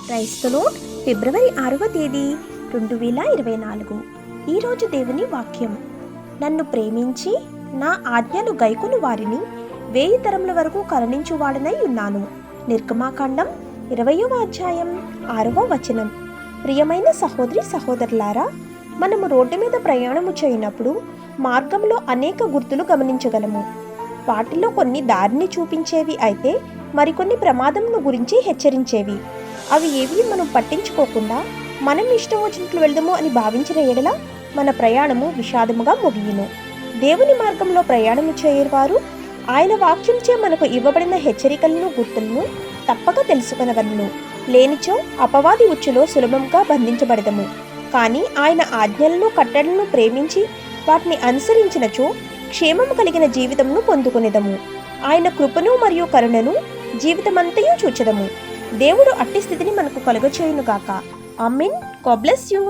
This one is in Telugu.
క్రైస్తలో ఫిబ్రవరి 6వ తేదీ 2024. ఈరోజు దేవుని వాక్యం. నన్ను ప్రేమించి నా ఆజ్ఞలు గైకొను వారిని 1000 తరముల వరకు కరుణించువాడనై ఉన్నాను. నిర్గమాకాండం 20వ అధ్యాయం 6వ వచనం. ప్రియమైన సహోదరి సహోదరులారా, మనము రోడ్డు మీద ప్రయాణము చేయనప్పుడు మార్గంలో అనేక గుర్తులు గమనించగలము. వాటిలో కొన్ని దారిని చూపించేవి అయితే మరికొన్ని ప్రమాదంను గురించి హెచ్చరించేవి. అవి ఏవి మనం పట్టించుకోకుండా మనం ఇష్టం వచ్చినట్లు వెళ్దాము అని భావించిన ఎడల మన ప్రయాణము విషాదముగా ముగియును. దేవుని మార్గంలో ప్రయాణము చేయవారు ఆయన వాక్యంచే మనకు ఇవ్వబడిన హెచ్చరికలను గుర్తులను తప్పక తెలుసుకొనవలెను. లేనిచో అపవాది ఉచ్చులో సులభంగా బంధించబడదము. కానీ ఆయన ఆజ్ఞలను కట్టడలను ప్రేమించి వాటిని అనుసరించినచో క్షేమము కలిగిన జీవితమును పొందుకునేదము. ఆయన కృపను మరియు కరుణను జీవితమంతయు చూచెదము. దేవుడు అట్టి స్థితిని మనకు కలుగచేయునుగాక. ఆమేన్. God bless you.